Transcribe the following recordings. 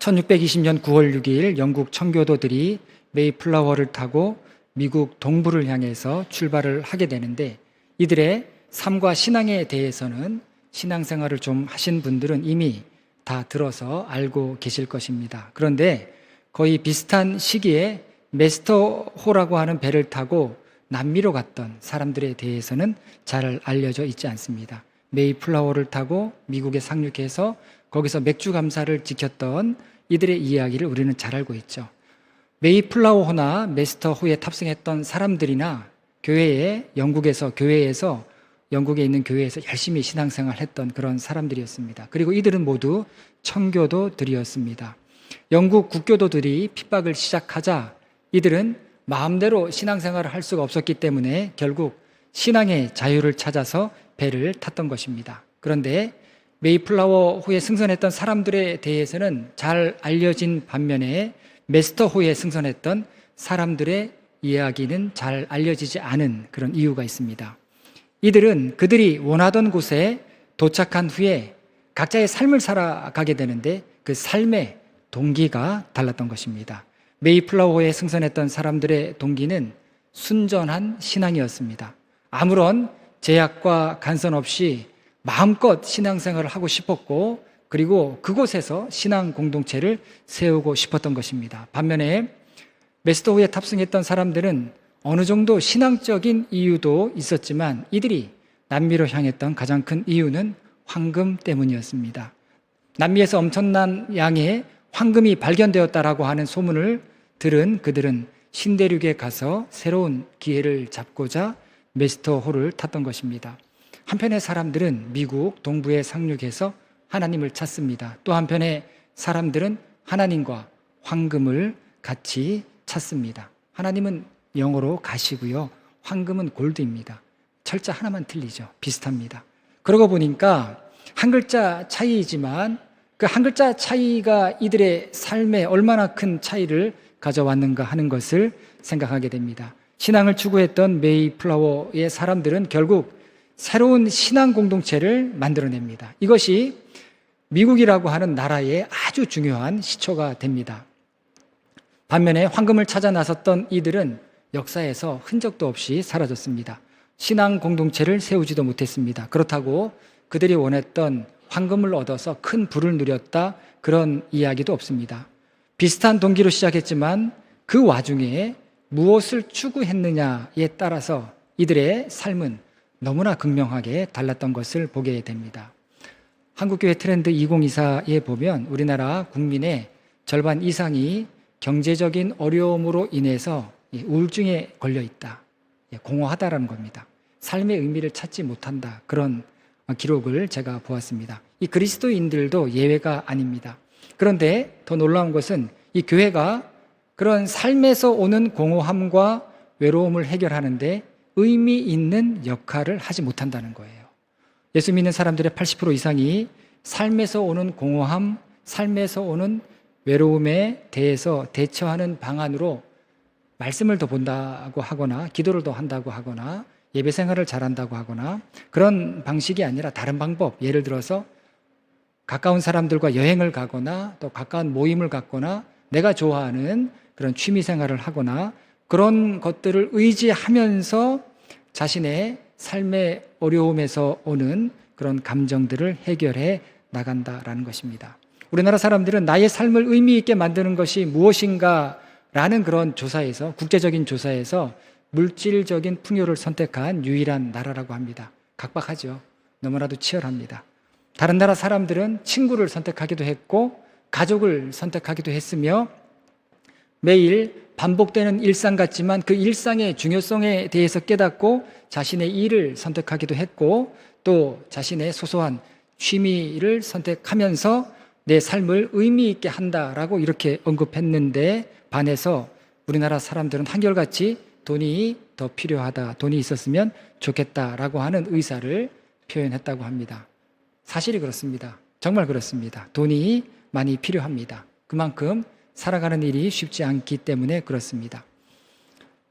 1620년 9월 6일 영국 청교도들이 메이플라워를 타고 미국 동부를 향해서 출발을 하게 되는데, 이들의 삶과 신앙에 대해서는 신앙생활을 좀 하신 분들은 이미 다 들어서 알고 계실 것입니다. 그런데 거의 비슷한 시기에 메스터호라고 하는 배를 타고 남미로 갔던 사람들에 대해서는 잘 알려져 있지 않습니다. 메이플라워를 타고 미국에 상륙해서 거기서 맥주 감사를 지켰던 이들의 이야기를 우리는 잘 알고 있죠. 메이플라워호나 메스터호에 탑승했던 사람들이나 영국에 있는 교회에서 열심히 신앙생활을 했던 그런 사람들이었습니다. 그리고 이들은 모두 청교도들이었습니다. 영국 국교도들이 핍박을 시작하자 이들은 마음대로 신앙생활을 할 수가 없었기 때문에 결국 신앙의 자유를 찾아서 배를 탔던 것입니다. 그런데 메이플라워호에 승선했던 사람들에 대해서는 잘 알려진 반면에 메스터호에 승선했던 사람들의 이야기는 잘 알려지지 않은 그런 이유가 있습니다. 이들은 그들이 원하던 곳에 도착한 후에 각자의 삶을 살아가게 되는데 그 삶의 동기가 달랐던 것입니다. 메이플라워에 승선했던 사람들의 동기는 순전한 신앙이었습니다. 아무런 제약과 간선 없이 마음껏 신앙생활을 하고 싶었고, 그리고 그곳에서 신앙 공동체를 세우고 싶었던 것입니다. 반면에 메스터호에 탑승했던 사람들은 어느 정도 신앙적인 이유도 있었지만 이들이 남미로 향했던 가장 큰 이유는 황금 때문이었습니다. 남미에서 엄청난 양의 황금이 발견되었다라고 하는 소문을 들은 그들은 신대륙에 가서 새로운 기회를 잡고자 메스터호를 탔던 것입니다. 한편의 사람들은 미국 동부에 상륙해서 하나님을 찾습니다. 또 한편의 사람들은 하나님과 황금을 같이 찾습니다. 하나님은 영어로 가시고요, 황금은 골드입니다. 철자 하나만 틀리죠. 비슷합니다. 그러고 보니까 한 글자 차이이지만 그 한 글자 차이가 이들의 삶에 얼마나 큰 차이를 가져왔는가 하는 것을 생각하게 됩니다. 신앙을 추구했던 메이플라워의 사람들은 결국 새로운 신앙 공동체를 만들어냅니다. 이것이 미국이라고 하는 나라의 아주 중요한 시초가 됩니다. 반면에 황금을 찾아 나섰던 이들은 역사에서 흔적도 없이 사라졌습니다. 신앙 공동체를 세우지도 못했습니다. 그렇다고 그들이 원했던 황금을 얻어서 큰 부를 누렸다, 그런 이야기도 없습니다. 비슷한 동기로 시작했지만 그 와중에 무엇을 추구했느냐에 따라서 이들의 삶은 너무나 극명하게 달랐던 것을 보게 됩니다. 한국교회 트렌드 2024에 보면 우리나라 국민의 절반 이상이 경제적인 어려움으로 인해서 우울증에 걸려 있다, 공허하다라는 겁니다. 삶의 의미를 찾지 못한다, 그런 기록을 제가 보았습니다. 이 그리스도인들도 예외가 아닙니다. 그런데 더 놀라운 것은 이 교회가 그런 삶에서 오는 공허함과 외로움을 해결하는데 의미 있는 역할을 하지 못한다는 거예요. 예수 믿는 사람들의 80% 이상이 삶에서 오는 공허함, 삶에서 오는 외로움에 대해서 대처하는 방안으로 말씀을 더 본다고 하거나 기도를 더 한다고 하거나 예배 생활을 잘한다고 하거나 그런 방식이 아니라 다른 방법, 예를 들어서 가까운 사람들과 여행을 가거나 또 가까운 모임을 갖거나 내가 좋아하는 그런 취미 생활을 하거나 그런 것들을 의지하면서 자신의 삶의 어려움에서 오는 그런 감정들을 해결해 나간다라는 것입니다. 우리나라 사람들은 나의 삶을 의미 있게 만드는 것이 무엇인가 라는 그런 조사에서, 국제적인 조사에서 물질적인 풍요를 선택한 유일한 나라라고 합니다. 각박하죠. 너무나도 치열합니다. 다른 나라 사람들은 친구를 선택하기도 했고 가족을 선택하기도 했으며 매일 반복되는 일상 같지만 그 일상의 중요성에 대해서 깨닫고 자신의 일을 선택하기도 했고 또 자신의 소소한 취미를 선택하면서 내 삶을 의미 있게 한다라고 이렇게 언급했는데 반해서 우리나라 사람들은 한결같이 돈이 더 필요하다, 돈이 있었으면 좋겠다라고 하는 의사를 표현했다고 합니다. 사실이 그렇습니다. 정말 그렇습니다. 돈이 많이 필요합니다. 그만큼 살아가는 일이 쉽지 않기 때문에 그렇습니다.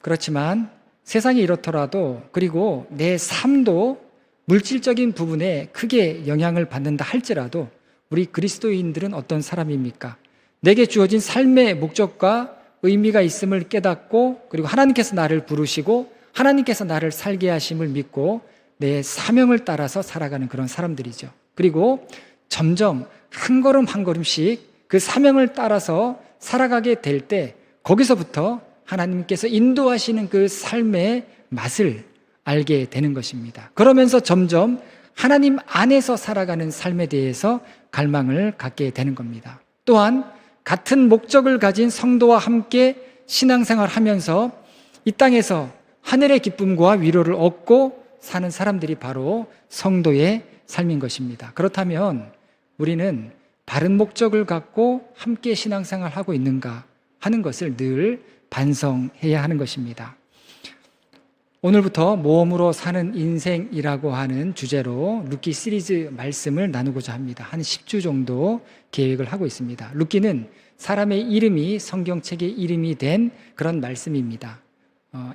그렇지만 세상이 이렇더라도, 그리고 내 삶도 물질적인 부분에 크게 영향을 받는다 할지라도 우리 그리스도인들은 어떤 사람입니까? 내게 주어진 삶의 목적과 의미가 있음을 깨닫고, 그리고 하나님께서 나를 부르시고 하나님께서 나를 살게 하심을 믿고 내 사명을 따라서 살아가는 그런 사람들이죠. 그리고 점점 한 걸음 한 걸음씩 그 사명을 따라서 살아가게 될 때 거기서부터 하나님께서 인도하시는 그 삶의 맛을 알게 되는 것입니다. 그러면서 점점 하나님 안에서 살아가는 삶에 대해서 갈망을 갖게 되는 겁니다. 또한 같은 목적을 가진 성도와 함께 신앙생활을 하면서 이 땅에서 하늘의 기쁨과 위로를 얻고 사는 사람들이 바로 성도의 삶인 것입니다. 그렇다면 우리는 바른 목적을 갖고 함께 신앙생활을 하고 있는가 하는 것을 늘 반성해야 하는 것입니다. 오늘부터 모험으로 사는 인생이라고 하는 주제로 룻기 시리즈 말씀을 나누고자 합니다. 한 10주 정도 계획을 하고 있습니다. 룻기는 사람의 이름이 성경책의 이름이 된 그런 말씀입니다.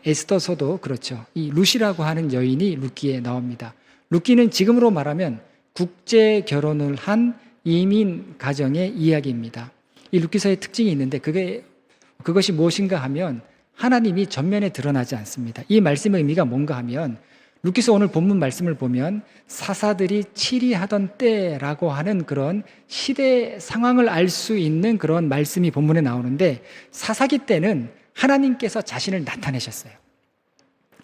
에스더서도 그렇죠. 이 룻이라고 하는 여인이 룻기에 나옵니다. 룻기는 지금으로 말하면 국제 결혼을 한 이민 가정의 이야기입니다. 이 룻기서의 특징이 있는데 그것이 무엇인가 하면 하나님이 전면에 드러나지 않습니다. 이 말씀의 의미가 뭔가 하면 룻기서 오늘 본문 말씀을 보면 사사들이 치리하던 때라고 하는 그런 시대 상황을 알 수 있는 그런 말씀이 본문에 나오는데, 사사기 때는 하나님께서 자신을 나타내셨어요.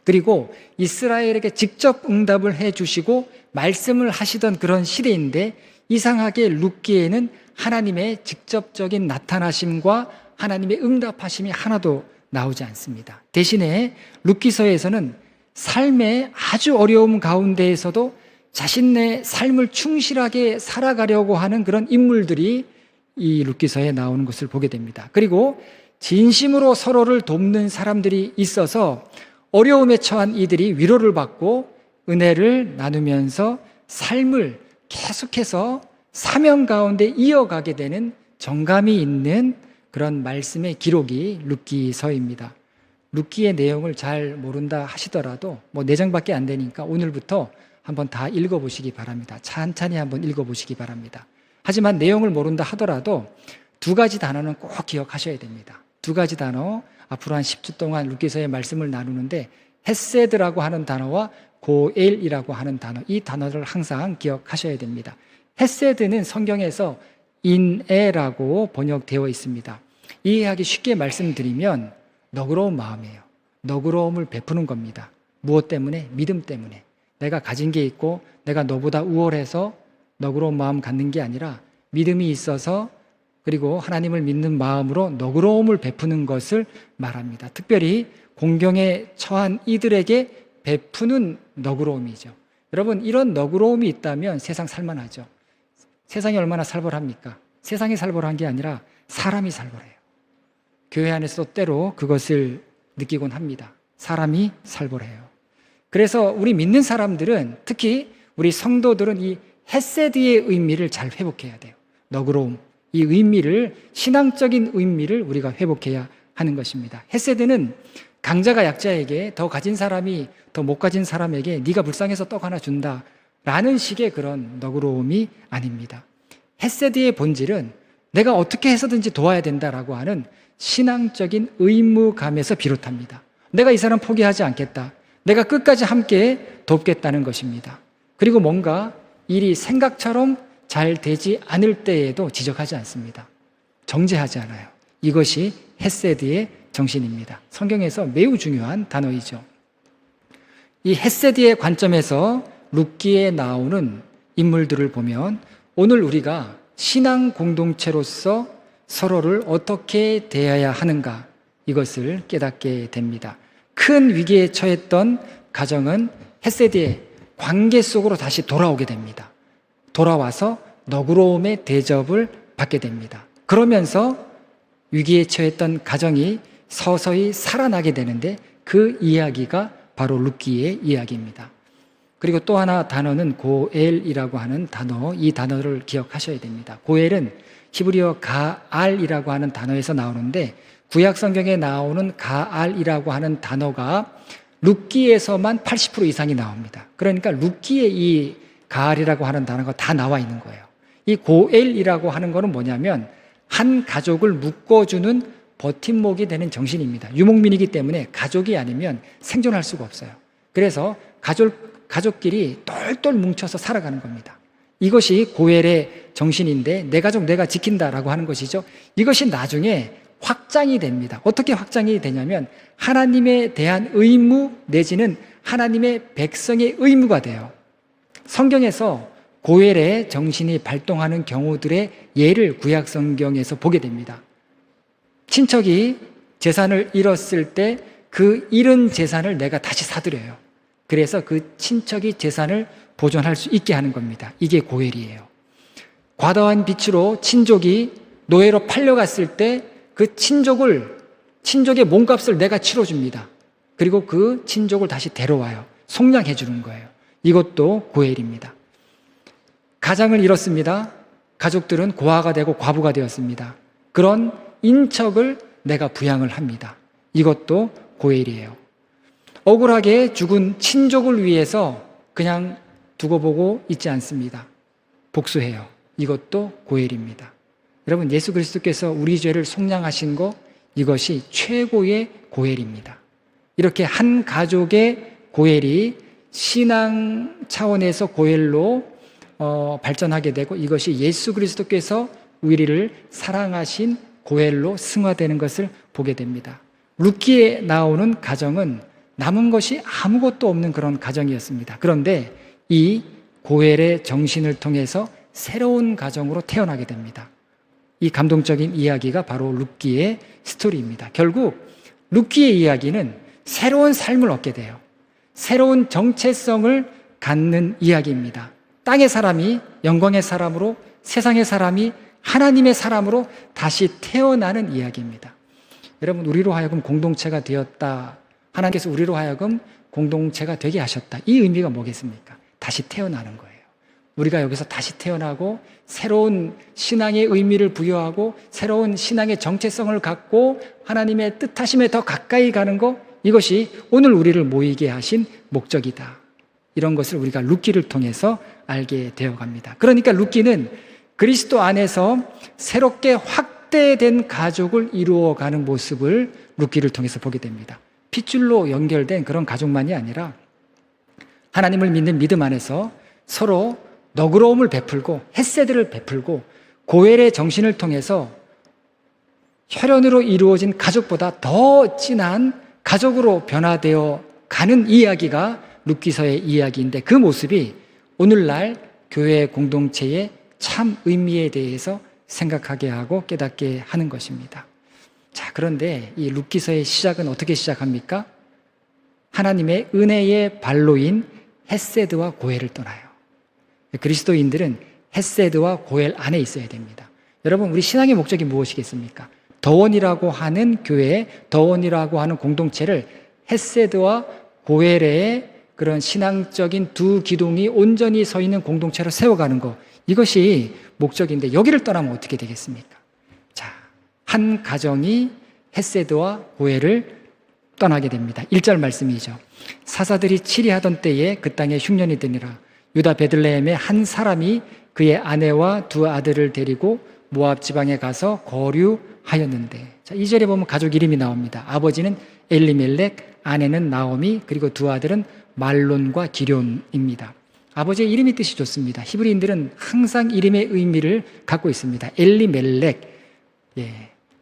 그리고 이스라엘에게 직접 응답을 해주시고 말씀을 하시던 그런 시대인데, 이상하게 룻기에는 하나님의 직접적인 나타나심과 하나님의 응답하심이 하나도 나오지 않습니다. 대신에 룻기서에서는 삶의 아주 어려움 가운데에서도 자신의 삶을 충실하게 살아가려고 하는 그런 인물들이 이 룻기서에 나오는 것을 보게 됩니다. 그리고 진심으로 서로를 돕는 사람들이 있어서 어려움에 처한 이들이 위로를 받고 은혜를 나누면서 삶을 계속해서 사명 가운데 이어가게 되는 정감이 있는 그런 말씀의 기록이 룻기서입니다. 룻기의 내용을 잘 모른다 하시더라도 4장밖에 안 되니까 오늘부터 한번 다 읽어보시기 바랍니다. 찬찬히 한번 읽어보시기 바랍니다. 하지만 내용을 모른다 하더라도 2가지 단어는 꼭 기억하셔야 됩니다. 2가지 단어, 앞으로 한 10주 동안 룻기서의 말씀을 나누는데 헤세드라고 하는 단어와 고엘이라고 하는 단어, 이 단어를 항상 기억하셔야 됩니다. 헤세드는 성경에서 인애라고 번역되어 있습니다. 이해하기 쉽게 말씀드리면 너그러운 마음이에요. 너그러움을 베푸는 겁니다. 무엇 때문에? 믿음 때문에. 내가 가진 게 있고 내가 너보다 우월해서 너그러운 마음 갖는 게 아니라 믿음이 있어서, 그리고 하나님을 믿는 마음으로 너그러움을 베푸는 것을 말합니다. 특별히 공경에 처한 이들에게 베푸는 너그러움이죠. 여러분, 이런 너그러움이 있다면 세상 살만하죠. 세상이 얼마나 살벌합니까? 세상이 살벌한 게 아니라 사람이 살벌해요. 교회 안에서도 때로 그것을 느끼곤 합니다. 사람이 살벌해요. 그래서 우리 믿는 사람들은, 특히 우리 성도들은 이 헤세드의 의미를 잘 회복해야 돼요. 너그러움, 이 의미를, 신앙적인 의미를 우리가 회복해야 하는 것입니다. 헤세드는 강자가 약자에게, 더 가진 사람이 더 못 가진 사람에게 네가 불쌍해서 떡 하나 준다 라는 식의 그런 너그러움이 아닙니다. 헤세드의 본질은 내가 어떻게 해서든지 도와야 된다라고 하는 신앙적인 의무감에서 비롯합니다. 내가 이 사람 포기하지 않겠다. 내가 끝까지 함께 돕겠다는 것입니다. 그리고 뭔가 일이 생각처럼 잘 되지 않을 때에도 지적하지 않습니다. 정죄하지 않아요. 이것이 헤세드의 정신입니다. 성경에서 매우 중요한 단어이죠. 이 헤세드의 관점에서 룻기에 나오는 인물들을 보면 오늘 우리가 신앙 공동체로서 서로를 어떻게 대해야 하는가, 이것을 깨닫게 됩니다. 큰 위기에 처했던 가정은 헤세드의 관계 속으로 다시 돌아오게 됩니다. 돌아와서 너그러움의 대접을 받게 됩니다. 그러면서 위기에 처했던 가정이 서서히 살아나게 되는데, 그 이야기가 바로 룻기의 이야기입니다. 그리고 또 하나 단어는 고엘이라고 하는 단어, 이 단어를 기억하셔야 됩니다. 고엘은 히브리어 가알이라고 하는 단어에서 나오는데, 구약 성경에 나오는 가알이라고 하는 단어가 룻기에서만 80% 이상이 나옵니다. 그러니까 룻기에 이 가알이라고 하는 단어가 다 나와 있는 거예요. 이 고엘이라고 하는 거는 뭐냐면 한 가족을 묶어주는 버팀목이 되는 정신입니다. 유목민이기 때문에 가족이 아니면 생존할 수가 없어요. 그래서 가족끼리 똘똘 뭉쳐서 살아가는 겁니다. 이것이 고엘의 정신인데 내 가족 내가 지킨다라고 하는 것이죠. 이것이 나중에 확장이 됩니다. 어떻게 확장이 되냐면 하나님에 대한 의무 내지는 하나님의 백성의 의무가 돼요. 성경에서 고엘의 정신이 발동하는 경우들의 예를 구약 성경에서 보게 됩니다. 친척이 재산을 잃었을 때 그 잃은 재산을 내가 다시 사드려요. 그래서 그 친척이 재산을 보존할 수 있게 하는 겁니다. 이게 고엘이에요. 과다한 빚으로 친족이 노예로 팔려갔을 때 그 친족의 몸값을 내가 치러줍니다. 그리고 그 친족을 다시 데려와요. 속량해 주는 거예요. 이것도 고엘입니다. 가장을 잃었습니다. 가족들은 고아가 되고 과부가 되었습니다. 그런 인척을 내가 부양을 합니다. 이것도 고엘이에요. 억울하게 죽은 친족을 위해서 그냥 두고 보고 있지 않습니다. 복수해요. 이것도 고엘입니다. 여러분, 예수 그리스도께서 우리 죄를 속량하신 것, 이것이 최고의 고엘입니다. 이렇게 한 가족의 고엘이 신앙 차원에서 고엘로 발전하게 되고 이것이 예수 그리스도께서 우리를 사랑하신 고엘로 승화되는 것을 보게 됩니다. 룻기에 나오는 가정은 남은 것이 아무것도 없는 그런 가정이었습니다. 그런데 이 고엘의 정신을 통해서 새로운 가정으로 태어나게 됩니다. 이 감동적인 이야기가 바로 룻기의 스토리입니다. 결국 룻기의 이야기는 새로운 삶을 얻게 돼요. 새로운 정체성을 갖는 이야기입니다. 땅의 사람이 영광의 사람으로, 세상의 사람이 하나님의 사람으로 다시 태어나는 이야기입니다. 여러분, 우리로 하여금 공동체가 되었다. 하나님께서 우리로 하여금 공동체가 되게 하셨다. 이 의미가 뭐겠습니까? 다시 태어나는 거예요. 우리가 여기서 다시 태어나고 새로운 신앙의 의미를 부여하고 새로운 신앙의 정체성을 갖고 하나님의 뜻하심에 더 가까이 가는 것, 이것이 오늘 우리를 모이게 하신 목적이다. 이런 것을 우리가 룻기를 통해서 알게 되어갑니다. 그러니까 룻기는 그리스도 안에서 새롭게 확대된 가족을 이루어가는 모습을 룻기를 통해서 보게 됩니다. 핏줄로 연결된 그런 가족만이 아니라 하나님을 믿는 믿음 안에서 서로 너그러움을 베풀고 헤세드를 베풀고 고엘의 정신을 통해서 혈연으로 이루어진 가족보다 더 진한 가족으로 변화되어 가는 이야기가 룻기서의 이야기인데 그 모습이 오늘날 교회 공동체의 참 의미에 대해서 생각하게 하고 깨닫게 하는 것입니다. 자, 그런데 이 룻기서의 시작은 어떻게 시작합니까? 하나님의 은혜의 발로인 헤세드와 고엘을 떠나요. 그리스도인들은 헤세드와 고엘 안에 있어야 됩니다. 여러분, 우리 신앙의 목적이 무엇이겠습니까? 더원이라고 하는 교회, 더원이라고 하는 공동체를 헤세드와 고엘의 그런 신앙적인 두 기둥이 온전히 서 있는 공동체로 세워가는 것, 이것이 목적인데 여기를 떠나면 어떻게 되겠습니까? 자, 한 가정이 헤세드와 고엘을 떠나게 됩니다. 1절 말씀이죠. 사사들이 치리하던 때에 그 땅에 흉년이 드니라. 유다 베들레헴의 한 사람이 그의 아내와 두 아들을 데리고 모압 지방에 가서 거류하였는데, 자, 2절에 보면 가족 이름이 나옵니다. 아버지는 엘리멜렉, 아내는 나오미, 그리고 두 아들은 말론과 기럨입니다. 아버지의 이름이 뜻이 좋습니다. 히브리인들은 항상 이름의 의미를 갖고 있습니다. 엘리멜렉,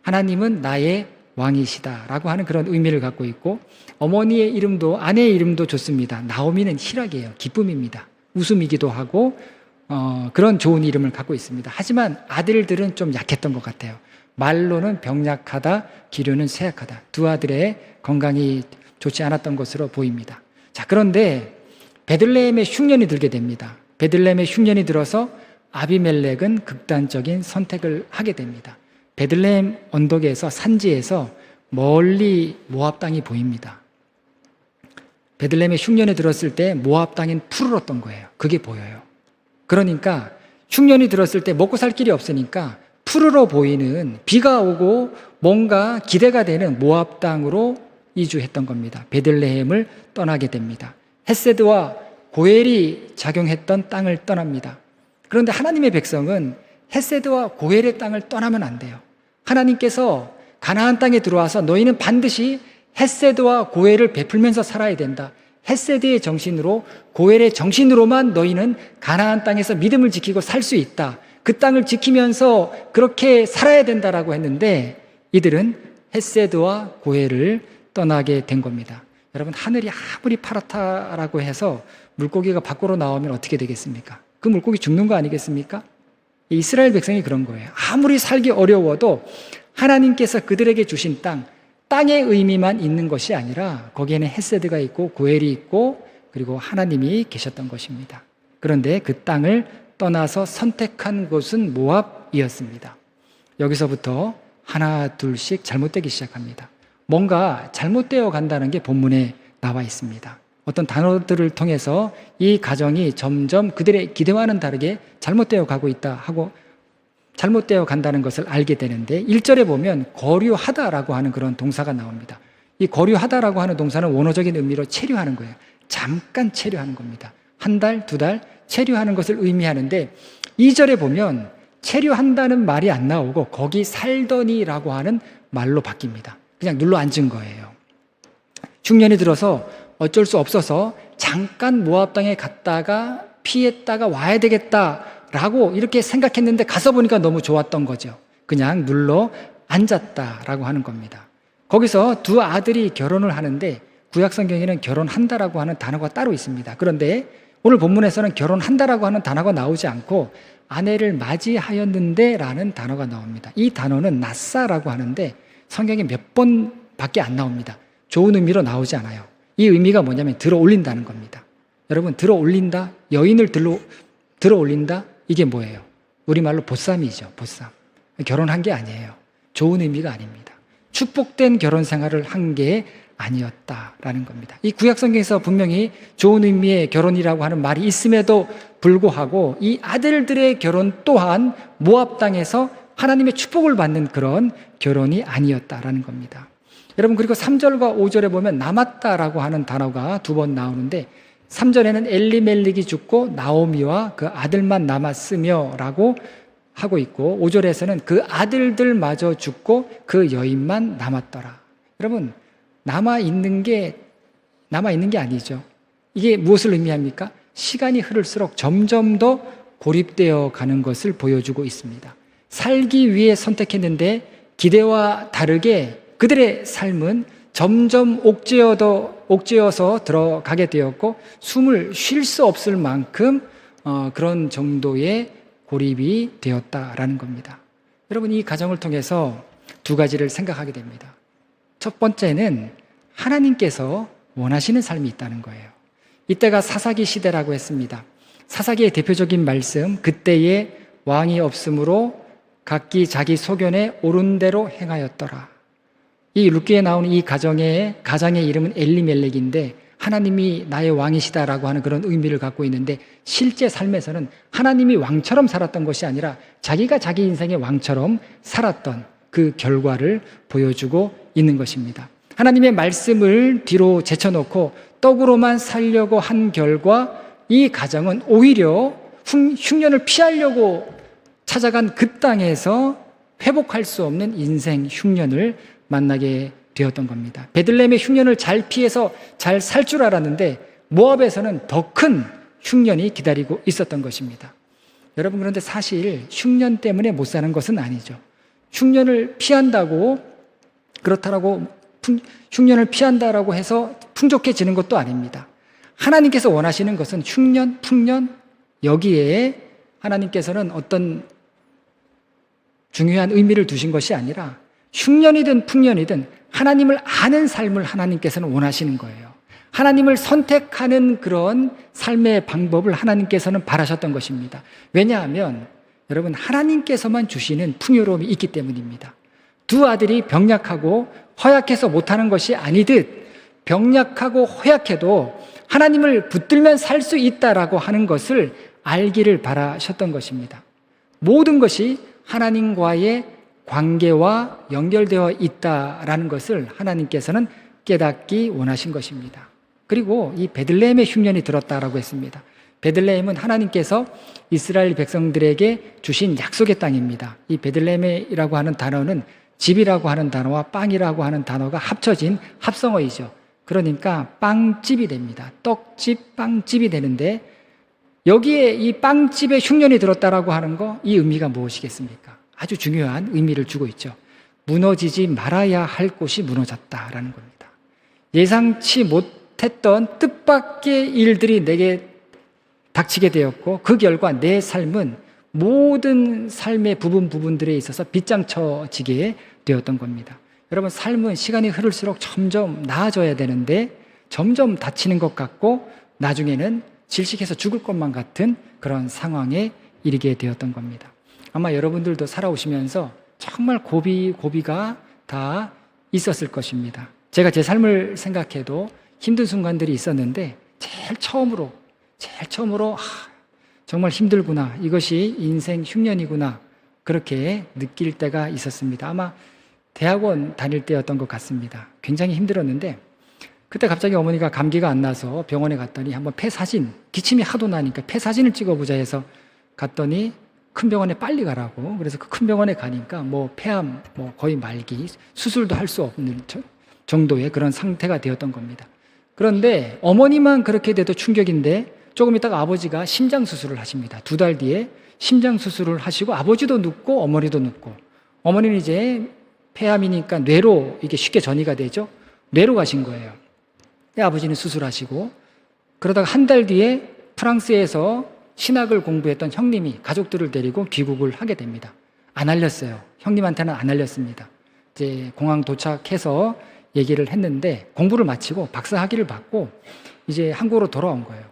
하나님은 나의 왕이시다라고 하는 그런 의미를 갖고 있고, 어머니의 이름도, 아내의 이름도 좋습니다. 나오미는 희락이에요. 기쁨입니다. 웃음이기도 하고 그런 좋은 이름을 갖고 있습니다. 하지만 아들들은 좀 약했던 것 같아요. 말로는 병약하다, 기류는 쇠약하다. 두 아들의 건강이 좋지 않았던 것으로 보입니다. 자, 그런데 베들레헴에 흉년이 들게 됩니다. 베들레헴에 흉년이 들어서 아비멜렉은 극단적인 선택을 하게 됩니다. 베들레헴 언덕에서, 산지에서 멀리 모압 땅이 보입니다. 베들레헴에 흉년이 들었을 때 모압 땅은 푸르렀던 거예요. 그게 보여요. 그러니까 흉년이 들었을 때 먹고 살 길이 없으니까 푸르러 보이는, 비가 오고 뭔가 기대가 되는 모압 땅으로 이주했던 겁니다. 베들레헴을 떠나게 됩니다. 헤세드와 고엘이 작용했던 땅을 떠납니다. 그런데 하나님의 백성은 헤세드와 고헬의 땅을 떠나면 안 돼요. 하나님께서 가나안 땅에 들어와서 너희는 반드시 헤세드와 고헬을 베풀면서 살아야 된다. 헤세드의 정신으로, 고헬의 정신으로만 너희는 가나안 땅에서 믿음을 지키고 살 수 있다. 그 땅을 지키면서 그렇게 살아야 된다라고 했는데 이들은 헤세드와 고헬을 떠나게 된 겁니다. 여러분, 하늘이 아무리 파랗다라고 해서 물고기가 밖으로 나오면 어떻게 되겠습니까? 그 물고기 죽는 거 아니겠습니까? 이스라엘 백성이 그런 거예요. 아무리 살기 어려워도 하나님께서 그들에게 주신 땅의 의미만 있는 것이 아니라 거기에는 헤세드가 있고 고헬이 있고 그리고 하나님이 계셨던 것입니다. 그런데 그 땅을 떠나서 선택한 곳은 모압이었습니다. 여기서부터 하나 둘씩 잘못되기 시작합니다. 뭔가 잘못되어 간다는 게 본문에 나와 있습니다. 어떤 단어들을 통해서 이 가정이 점점 그들의 기대와는 다르게 잘못되어 가고 있다 하고 잘못되어 간다는 것을 알게 되는데 1절에 보면 거류하다라고 하는 그런 동사가 나옵니다. 이 거류하다라고 하는 동사는 원어적인 의미로 체류하는 거예요. 잠깐 체류하는 겁니다. 한 달, 두 달 체류하는 것을 의미하는데 2절에 보면 체류한다는 말이 안 나오고 거기 살더니라고 하는 말로 바뀝니다. 그냥 눌러 앉은 거예요. 흉년이 들어서 어쩔 수 없어서 잠깐 모압 땅에 갔다가 피했다가 와야 되겠다라고 이렇게 생각했는데 가서 보니까 너무 좋았던 거죠. 그냥 눌러 앉았다라고 하는 겁니다. 거기서 두 아들이 결혼을 하는데 구약 성경에는 결혼한다라고 하는 단어가 따로 있습니다. 그런데 오늘 본문에서는 결혼한다라고 하는 단어가 나오지 않고 아내를 맞이하였는데 라는 단어가 나옵니다. 이 단어는 나사라고 하는데 성경에 몇 번밖에 안 나옵니다. 좋은 의미로 나오지 않아요. 이 의미가 뭐냐면 들어 올린다는 겁니다. 여러분, 들어 올린다, 여인을 들어 올린다, 이게 뭐예요? 우리말로 보쌈이죠. 보쌈. 결혼한 게 아니에요. 좋은 의미가 아닙니다. 축복된 결혼 생활을 한 게 아니었다라는 겁니다. 이 구약 성경에서 분명히 좋은 의미의 결혼이라고 하는 말이 있음에도 불구하고 이 아들들의 결혼 또한 모압 땅에서 하나님의 축복을 받는 그런 결혼이 아니었다라는 겁니다. 여러분, 그리고 3절과 5절에 보면 남았다라고 하는 단어가 두 번 나오는데 3절에는 엘리멜렉이 죽고 나오미와 그 아들만 남았으며 라고 하고 있고 5절에서는 그 아들들마저 죽고 그 여인만 남았더라. 여러분, 남아있는 게 아니죠. 이게 무엇을 의미합니까? 시간이 흐를수록 점점 더 고립되어 가는 것을 보여주고 있습니다. 살기 위해 선택했는데 기대와 다르게 그들의 삶은 점점 옥죄어서 들어가게 되었고 숨을 쉴 수 없을 만큼 그런 정도의 고립이 되었다라는 겁니다. 여러분, 이 가정을 통해서 두 가지를 생각하게 됩니다. 첫 번째는 하나님께서 원하시는 삶이 있다는 거예요. 이때가 사사기 시대라고 했습니다. 사사기의 대표적인 말씀, 그때에 왕이 없으므로 각기 자기 소견에 옳은 대로 행하였더라. 이 룻기에 나오는 이 가정의 이름은 엘리멜렉인데 하나님이 나의 왕이시다라고 하는 그런 의미를 갖고 있는데 실제 삶에서는 하나님이 왕처럼 살았던 것이 아니라 자기가 자기 인생의 왕처럼 살았던 그 결과를 보여주고 있는 것입니다. 하나님의 말씀을 뒤로 제쳐놓고 떡으로만 살려고 한 결과 이 가정은 오히려 흉년을 피하려고 찾아간 그 땅에서 회복할 수 없는 인생 흉년을 만나게 되었던 겁니다. 베들레헴의 흉년을 잘 피해서 잘 살 줄 알았는데 모압에서는 더 큰 흉년이 기다리고 있었던 것입니다. 여러분, 그런데 사실 흉년 때문에 못 사는 것은 아니죠. 흉년을 피한다고 흉년을 피한다라고 해서 풍족해지는 것도 아닙니다. 하나님께서 원하시는 것은 흉년, 풍년, 여기에 하나님께서는 어떤 중요한 의미를 두신 것이 아니라 흉년이든 풍년이든 하나님을 아는 삶을 하나님께서는 원하시는 거예요. 하나님을 선택하는 그런 삶의 방법을 하나님께서는 바라셨던 것입니다. 왜냐하면 여러분, 하나님께서만 주시는 풍요로움이 있기 때문입니다. 두 아들이 병약하고 허약해서 못하는 것이 아니듯 병약하고 허약해도 하나님을 붙들면 살 수 있다라고 하는 것을 알기를 바라셨던 것입니다. 모든 것이 하나님과의 관계와 연결되어 있다라는 것을 하나님께서는 깨닫기 원하신 것입니다. 그리고 이 베들레헴의 흉년이 들었다라고 했습니다. 베들레헴은 하나님께서 이스라엘 백성들에게 주신 약속의 땅입니다. 이 베들레헴이라고 하는 단어는 집이라고 하는 단어와 빵이라고 하는 단어가 합쳐진 합성어이죠. 그러니까 빵집이 됩니다. 떡집, 빵집이 되는데 여기에 이 빵집에 흉년이 들었다라고 하는 거, 이 의미가 무엇이겠습니까? 아주 중요한 의미를 주고 있죠. 무너지지 말아야 할 곳이 무너졌다라는 겁니다. 예상치 못했던 뜻밖의 일들이 내게 닥치게 되었고 그 결과 내 삶은 모든 삶의 부분들에 있어서 빗장쳐지게 되었던 겁니다. 여러분, 삶은 시간이 흐를수록 점점 나아져야 되는데 점점 다치는 것 같고 나중에는 질식해서 죽을 것만 같은 그런 상황에 이르게 되었던 겁니다. 아마 여러분들도 살아오시면서 정말 고비가 다 있었을 것입니다. 제가 제 삶을 생각해도 힘든 순간들이 있었는데 제일 처음으로 정말 힘들구나, 이것이 인생 흉년이구나, 그렇게 느낄 때가 있었습니다. 아마 대학원 다닐 때였던 것 같습니다. 굉장히 힘들었는데 그때 갑자기 어머니가 감기가 안 나서 병원에 갔더니 한번 폐사진, 기침이 하도 나니까 폐사진을 찍어보자 해서 갔더니 큰 병원에 빨리 가라고. 그래서 그 큰 병원에 가니까 폐암, 거의 말기, 수술도 할 수 없는 정도의 그런 상태가 되었던 겁니다. 그런데 어머니만 그렇게 돼도 충격인데 조금 있다가 아버지가 심장 수술을 하십니다. 2달 뒤에 심장 수술을 하시고 아버지도 눕고 어머니도 눕고, 어머니는 이제 폐암이니까 뇌로 이게 쉽게 전이가 되죠. 뇌로 가신 거예요. 아버지는 수술하시고, 그러다가 한 달 뒤에 프랑스에서 신학을 공부했던 형님이 가족들을 데리고 귀국을 하게 됩니다. 안 알렸어요. 형님한테는 안 알렸습니다. 이제 공항 도착해서 얘기를 했는데 공부를 마치고 박사 학위를 받고 이제 한국으로 돌아온 거예요.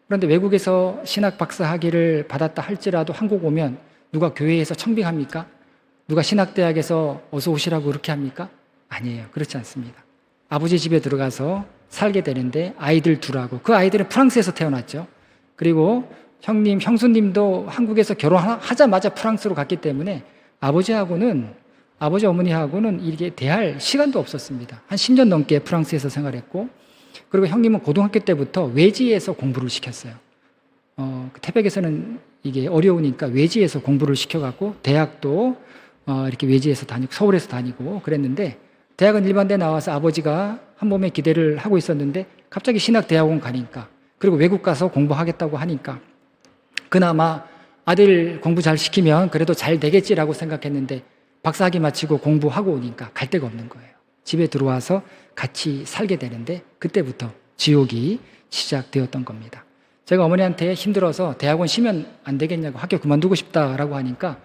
그런데 외국에서 신학 박사 학위를 받았다 할지라도 한국 오면 누가 교회에서 청빙합니까? 누가 신학대학에서 어서 오시라고 그렇게 합니까? 아니에요. 그렇지 않습니다. 아버지 집에 들어가서 살게 되는데 아이들 둘하고, 그 아이들은 프랑스에서 태어났죠. 그리고 형님, 형수님도 한국에서 결혼하자마자 프랑스로 갔기 때문에 아버지 어머니하고는 이렇게 대할 시간도 없었습니다. 한 10년 넘게 프랑스에서 생활했고, 그리고 형님은 고등학교 때부터 외지에서 공부를 시켰어요. 태백에서는 이게 어려우니까 외지에서 공부를 시켜갖고 대학도 이렇게 외지에서 다니고 서울에서 다니고 그랬는데, 대학은 일반대 나와서 아버지가 한 몸에 기대를 하고 있었는데 갑자기 신학대학원 가니까, 그리고 외국 가서 공부하겠다고 하니까 그나마 아들 공부 잘 시키면 그래도 잘 되겠지라고 생각했는데 박사학위 마치고 공부하고 오니까 갈 데가 없는 거예요. 집에 들어와서 같이 살게 되는데 그때부터 지옥이 시작되었던 겁니다. 제가 어머니한테 힘들어서 대학원 쉬면 안 되겠냐고, 학교 그만두고 싶다라고 하니까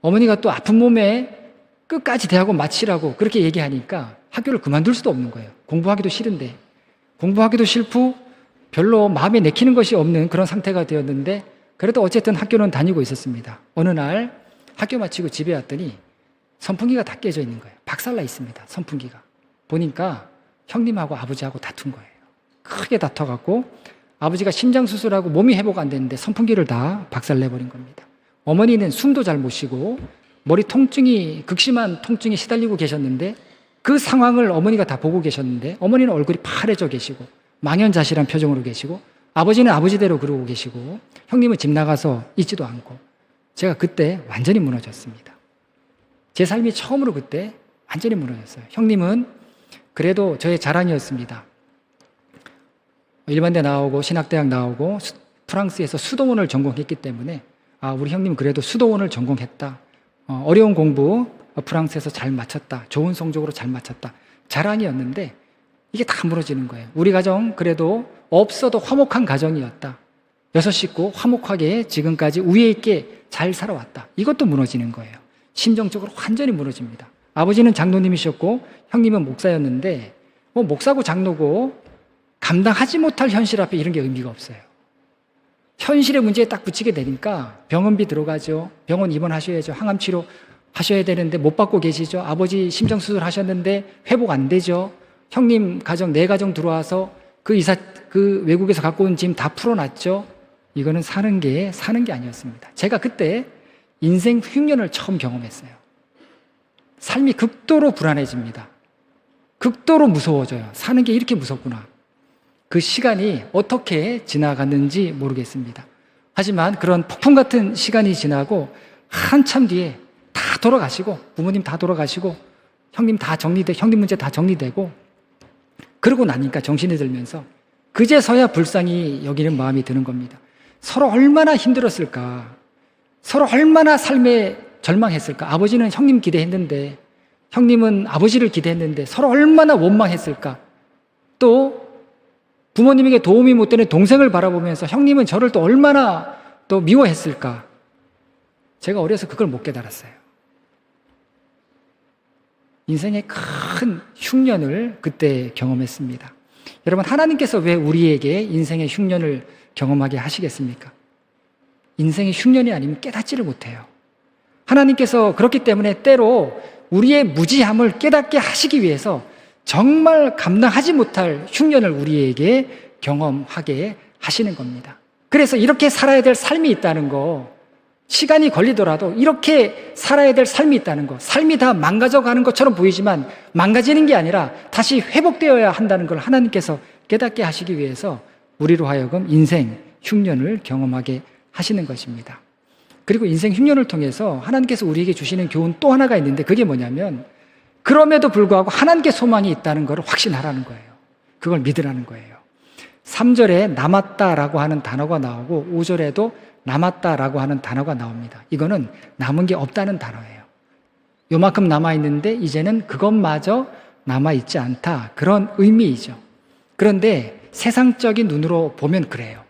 어머니가 또 아픈 몸에 끝까지 대학원 마치라고 그렇게 얘기하니까 학교를 그만둘 수도 없는 거예요. 공부하기도 싫은데, 공부하기도 싫고 별로 마음에 내키는 것이 없는 그런 상태가 되었는데 그래도 어쨌든 학교는 다니고 있었습니다. 어느 날 학교 마치고 집에 왔더니 선풍기가 다 깨져 있는 거예요. 박살나 있습니다. 선풍기가. 보니까 형님하고 아버지하고 다툰 거예요. 크게 다퉈갖고 아버지가 심장 수술하고 몸이 회복 안 됐는데 선풍기를 다 박살내버린 겁니다. 어머니는 숨도 잘 못 쉬고 머리 통증이, 극심한 통증에 시달리고 계셨는데 그 상황을 어머니가 다 보고 계셨는데 어머니는 얼굴이 파래져 계시고 망연자실한 표정으로 계시고, 아버지는 아버지대로 그러고 계시고, 형님은 집 나가서 있지도 않고, 제가 그때 완전히 무너졌습니다. 제 삶이 처음으로 그때 완전히 무너졌어요. 형님은 그래도 저의 자랑이었습니다. 일반대 나오고 신학대학 나오고 프랑스에서 수도원을 전공했기 때문에 우리 형님 그래도 수도원을 전공했다. 어려운 공부 프랑스에서 잘 마쳤다. 좋은 성적으로 잘 마쳤다. 자랑이었는데 이게 다 무너지는 거예요. 우리 가정 그래도 없어도 화목한 가정이었다. 6 식구 화목하게 지금까지 우애 있게 잘 살아왔다. 이것도 무너지는 거예요. 심정적으로 완전히 무너집니다. 아버지는 장로님이셨고 형님은 목사였는데 목사고 장로고 감당하지 못할 현실 앞에 이런 게 의미가 없어요. 현실의 문제에 딱 붙이게 되니까 병원비 들어가죠. 병원 입원하셔야죠. 항암치료 하셔야 되는데 못 받고 계시죠. 아버지 심장수술 하셨는데 회복 안 되죠. 형님 가정, 내 가정 들어와서 그 외국에서 갖고 온 짐 다 풀어놨죠. 이거는 사는 게 아니었습니다. 제가 그때 인생 흉년을 처음 경험했어요. 삶이 극도로 불안해집니다. 극도로 무서워져요. 사는 게 이렇게 무섭구나. 그 시간이 어떻게 지나갔는지 모르겠습니다. 하지만 그런 폭풍 같은 시간이 지나고 한참 뒤에 다 돌아가시고, 부모님 다 돌아가시고, 형님 문제 다 정리되고, 그러고 나니까 정신이 들면서 그제서야 불쌍히 여기는 마음이 드는 겁니다. 서로 얼마나 힘들었을까, 서로 얼마나 삶에 절망했을까. 아버지는 형님 기대했는데, 형님은 아버지를 기대했는데 서로 얼마나 원망했을까. 또 부모님에게 도움이 못 되는 동생을 바라보면서 형님은 저를 또 얼마나 또 미워했을까. 제가 어려서 그걸 못 깨달았어요. 인생의 큰 흉년을 그때 경험했습니다. 여러분, 하나님께서 왜 우리에게 인생의 흉년을 경험하게 하시겠습니까? 인생의 흉년이 아니면 깨닫지를 못해요. 하나님께서 그렇기 때문에 때로 우리의 무지함을 깨닫게 하시기 위해서 정말 감당하지 못할 흉년을 우리에게 경험하게 하시는 겁니다. 그래서 이렇게 살아야 될 삶이 있다는 거, 시간이 걸리더라도 이렇게 살아야 될 삶이 있다는 거, 삶이 다 망가져가는 것처럼 보이지만 망가지는 게 아니라 다시 회복되어야 한다는 걸 하나님께서 깨닫게 하시기 위해서 우리로 하여금 인생 흉년을 경험하게 하시는 것입니다. 그리고 인생 흉년을 통해서 하나님께서 우리에게 주시는 교훈 또 하나가 있는데, 그게 뭐냐면 그럼에도 불구하고 하나님께 소망이 있다는 것을 확신하라는 거예요. 그걸 믿으라는 거예요. 3절에 남았다라고 하는 단어가 나오고 5절에도 남았다라고 하는 단어가 나옵니다. 이거는 남은 게 없다는 단어예요. 요만큼 남아있는데 이제는 그것마저 남아있지 않다, 그런 의미이죠. 그런데 세상적인 눈으로 보면 그래요.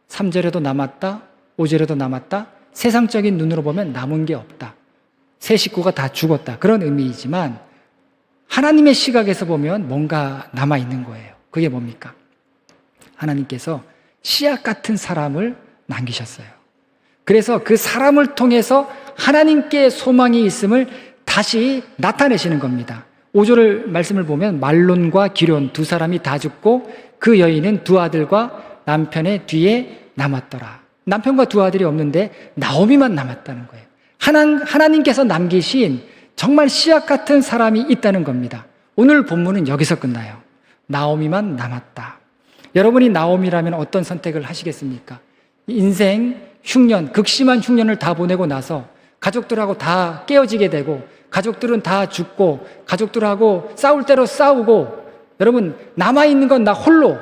3절에도 남았다, 5절에도 남았다, 세상적인 눈으로 보면 남은 게 없다, 세 식구가 다 죽었다, 그런 의미이지만 하나님의 시각에서 보면 뭔가 남아있는 거예요. 그게 뭡니까? 하나님께서 씨앗 같은 사람을 남기셨어요. 그래서 그 사람을 통해서 하나님께 소망이 있음을 다시 나타내시는 겁니다. 5절 말씀을 보면 말론과 기럨 두 사람이 다 죽고 그 여인은 두 아들과 남편의 뒤에 남았더라. 남편과 두 아들이 없는데 나오미만 남았다는 거예요. 하나님께서 남기신 정말 씨앗 같은 사람이 있다는 겁니다. 오늘 본문은 여기서 끝나요. 나오미만 남았다. 여러분이 나오미라면 어떤 선택을 하시겠습니까? 인생 흉년, 극심한 흉년을 다 보내고 나서 가족들하고 다 깨어지게 되고, 가족들은 다 죽고, 가족들하고 싸울 대로 싸우고, 여러분 남아있는 건 나 홀로,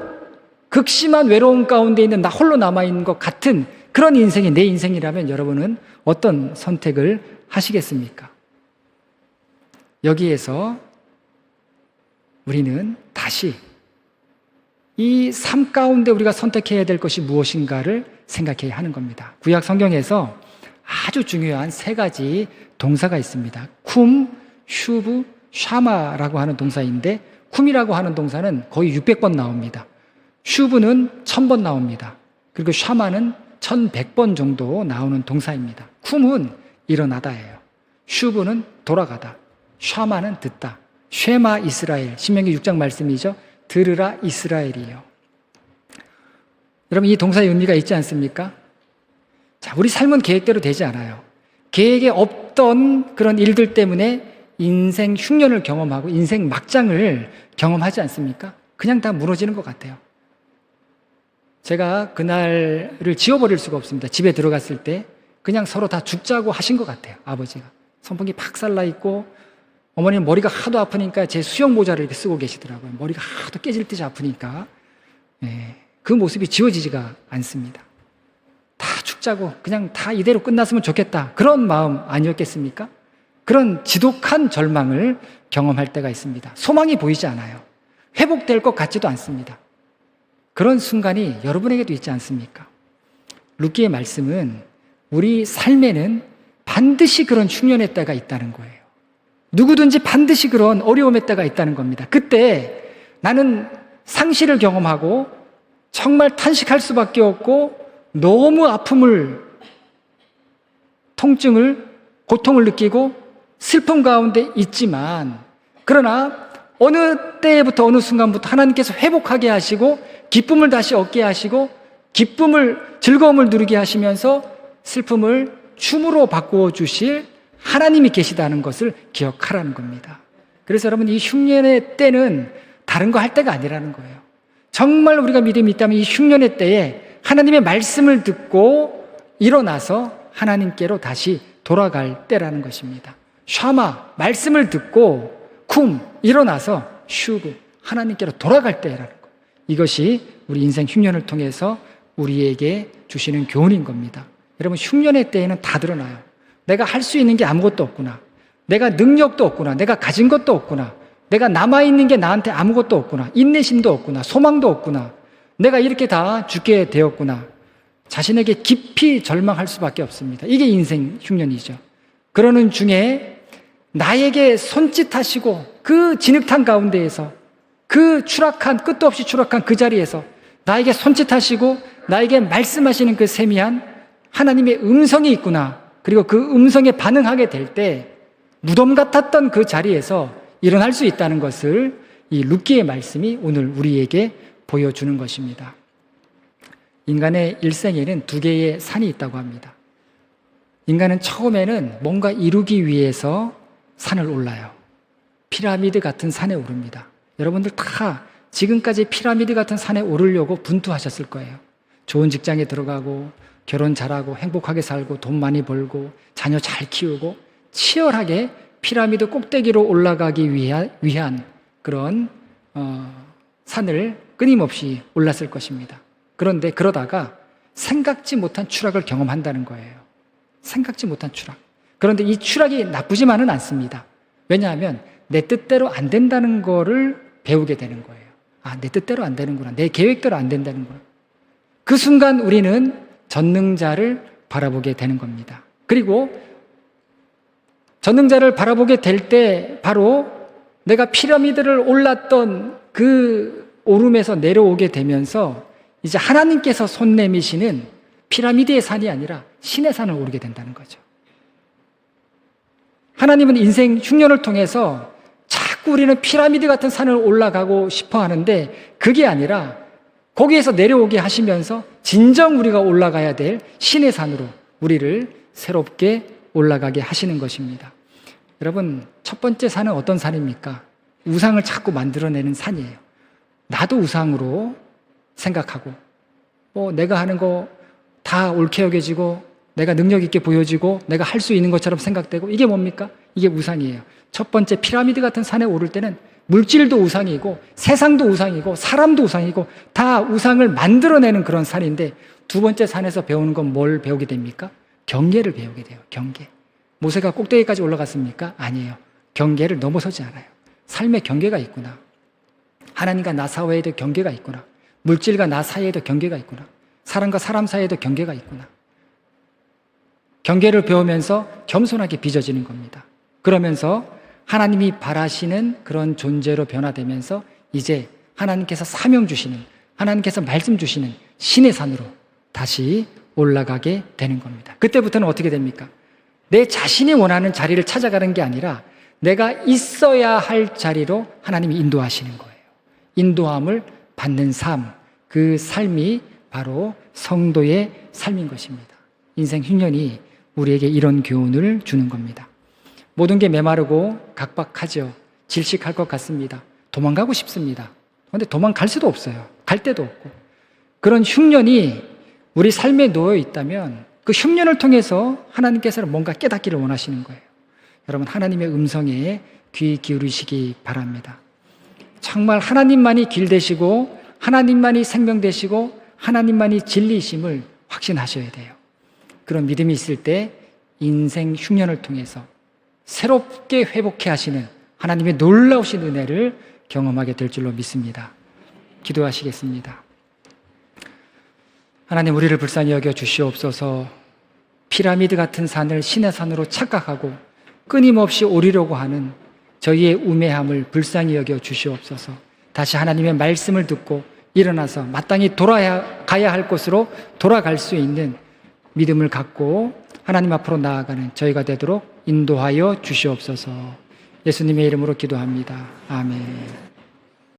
극심한 외로움 가운데 있는 나 홀로 남아있는 것 같은 그런 인생이 내 인생이라면 여러분은 어떤 선택을 하시겠습니까? 여기에서 우리는 다시 이 삶 가운데 우리가 선택해야 될 것이 무엇인가를 생각해야 하는 겁니다. 구약 성경에서 아주 중요한 세 가지 동사가 있습니다. 쿰, 슈브, 샤마라고 하는 동사인데, 쿰이라고 하는 동사는 거의 600번 나옵니다. 슈브는 1000번 나옵니다. 그리고 샤마는 1100번 정도 나오는 동사입니다. 쿰은 일어나다예요. 슈브는 돌아가다. 샤마는 듣다. 쉐마 이스라엘, 신명기 6장 말씀이죠. 들으라 이스라엘이요. 여러분, 이 동사의 의미가 있지 않습니까? 자, 우리 삶은 계획대로 되지 않아요. 계획에 없던 그런 일들 때문에 인생 흉년을 경험하고 인생 막장을 경험하지 않습니까? 그냥 다 무너지는 것 같아요. 제가 그날을 지워버릴 수가 없습니다. 집에 들어갔을 때 그냥 서로 다 죽자고 하신 것 같아요. 아버지가 선풍기 박살나 있고, 어머니는 머리가 하도 아프니까 제 수영 모자를 이렇게 쓰고 계시더라고요. 머리가 하도 깨질 듯이 아프니까. 그 모습이 지워지지가 않습니다. 다 죽자고, 그냥 다 이대로 끝났으면 좋겠다, 그런 마음 아니었겠습니까? 그런 지독한 절망을 경험할 때가 있습니다. 소망이 보이지 않아요. 회복될 것 같지도 않습니다. 그런 순간이 여러분에게도 있지 않습니까? 룻기의 말씀은 우리 삶에는 반드시 그런 흉년의 때가 있다는 거예요. 누구든지 반드시 그런 어려움의 때가 있다는 겁니다. 그때 나는 상실을 경험하고 정말 탄식할 수밖에 없고 너무 아픔을, 통증을, 고통을 느끼고 슬픔 가운데 있지만, 그러나 어느 때부터 어느 순간부터 하나님께서 회복하게 하시고 기쁨을 다시 얻게 하시고 즐거움을 누리게 하시면서 슬픔을 춤으로 바꾸어 주실 하나님이 계시다는 것을 기억하라는 겁니다. 그래서 여러분, 이 흉년의 때는 다른 거 할 때가 아니라는 거예요. 정말 우리가 믿음이 있다면 이 흉년의 때에 하나님의 말씀을 듣고 일어나서 하나님께로 다시 돌아갈 때라는 것입니다. 샤마, 말씀을 듣고 쿰, 일어나서 슈그, 하나님께로 돌아갈 때라는 것. 이것이 우리 인생 흉년을 통해서 우리에게 주시는 교훈인 겁니다. 여러분, 흉년의 때에는 다 드러나요. 내가 할 수 있는 게 아무것도 없구나. 내가 능력도 없구나. 내가 가진 것도 없구나. 내가 남아있는 게 나한테 아무것도 없구나. 인내심도 없구나. 소망도 없구나. 내가 이렇게 다 죽게 되었구나. 자신에게 깊이 절망할 수밖에 없습니다. 이게 인생 흉년이죠. 그러는 중에 나에게 손짓하시고 그 진흙탕 가운데에서 그 추락한, 끝도 없이 추락한 그 자리에서 나에게 손짓하시고 나에게 말씀하시는 그 세미한 하나님의 음성이 있구나. 그리고 그 음성에 반응하게 될 때 무덤 같았던 그 자리에서 일어날 수 있다는 것을 이 룻기의 말씀이 오늘 우리에게 보여주는 것입니다. 인간의 일생에는 두 개의 산이 있다고 합니다. 인간은 처음에는 뭔가 이루기 위해서 산을 올라요. 피라미드 같은 산에 오릅니다. 여러분들 다 지금까지 피라미드 같은 산에 오르려고 분투하셨을 거예요. 좋은 직장에 들어가고 결혼 잘하고 행복하게 살고 돈 많이 벌고 자녀 잘 키우고 치열하게 피라미드 꼭대기로 올라가기 위한 그런 산을 끊임없이 올랐을 것입니다. 그런데 그러다가 생각지 못한 추락을 경험한다는 거예요. 생각지 못한 추락. 그런데 이 추락이 나쁘지만은 않습니다. 왜냐하면 내 뜻대로 안 된다는 거를 배우게 되는 거예요. 아, 내 뜻대로 안 되는구나. 내 계획대로 안 된다는구나. 그 순간 우리는 전능자를 바라보게 되는 겁니다. 그리고 전능자를 바라보게 될 때 바로 내가 피라미드를 올랐던 그 오름에서 내려오게 되면서 이제 하나님께서 손 내미시는 피라미드의 산이 아니라 신의 산을 오르게 된다는 거죠. 하나님은 인생 흉년을 통해서 자꾸 우리는 피라미드 같은 산을 올라가고 싶어 하는데 그게 아니라 거기에서 내려오게 하시면서 진정 우리가 올라가야 될 신의 산으로 우리를 새롭게 올라가게 하시는 것입니다. 여러분, 첫 번째 산은 어떤 산입니까? 우상을 자꾸 만들어내는 산이에요. 나도 우상으로 생각하고 내가 하는 거 다 옳게 여겨지고 내가 능력 있게 보여지고 내가 할 수 있는 것처럼 생각되고 이게 뭡니까? 이게 우상이에요. 첫 번째 피라미드 같은 산에 오를 때는 물질도 우상이고 세상도 우상이고 사람도 우상이고 다 우상을 만들어내는 그런 산인데 두 번째 산에서 배우는 건 뭘 배우게 됩니까? 경계를 배우게 돼요. 경계. 모세가 꼭대기까지 올라갔습니까? 아니에요. 경계를 넘어서지 않아요. 삶의 경계가 있구나. 하나님과 나 사이에도 경계가 있구나. 물질과 나 사이에도 경계가 있구나. 사람과 사람 사이에도 경계가 있구나. 경계를 배우면서 겸손하게 빚어지는 겁니다. 그러면서 하나님이 바라시는 그런 존재로 변화되면서 이제 하나님께서 사명 주시는, 하나님께서 말씀 주시는 신의 산으로 다시 올라가게 되는 겁니다. 그때부터는 어떻게 됩니까? 내 자신이 원하는 자리를 찾아가는 게 아니라 내가 있어야 할 자리로 하나님이 인도하시는 거예요. 인도함을 받는 삶, 그 삶이 바로 성도의 삶인 것입니다. 인생 흉년이 우리에게 이런 교훈을 주는 겁니다. 모든 게 메마르고 각박하죠. 질식할 것 같습니다. 도망가고 싶습니다. 그런데 도망갈 수도 없어요. 갈 데도 없고. 그런 흉년이 우리 삶에 놓여 있다면 그 흉년을 통해서 하나님께서는 뭔가 깨닫기를 원하시는 거예요. 여러분, 하나님의 음성에 귀 기울이시기 바랍니다. 정말 하나님만이 길 되시고 하나님만이 생명 되시고 하나님만이 진리이심을 확신하셔야 돼요. 그런 믿음이 있을 때 인생 흉년을 통해서 새롭게 회복해 하시는 하나님의 놀라우신 은혜를 경험하게 될 줄로 믿습니다. 기도하시겠습니다. 하나님, 우리를 불쌍히 여겨 주시옵소서. 피라미드 같은 산을 신의 산으로 착각하고 끊임없이 오르려고 하는 저희의 우매함을 불쌍히 여겨 주시옵소서. 다시 하나님의 말씀을 듣고 일어나서 마땅히 가야 할 곳으로 돌아갈 수 있는 믿음을 갖고 하나님 앞으로 나아가는 저희가 되도록 인도하여 주시옵소서. 예수님의 이름으로 기도합니다. 아멘.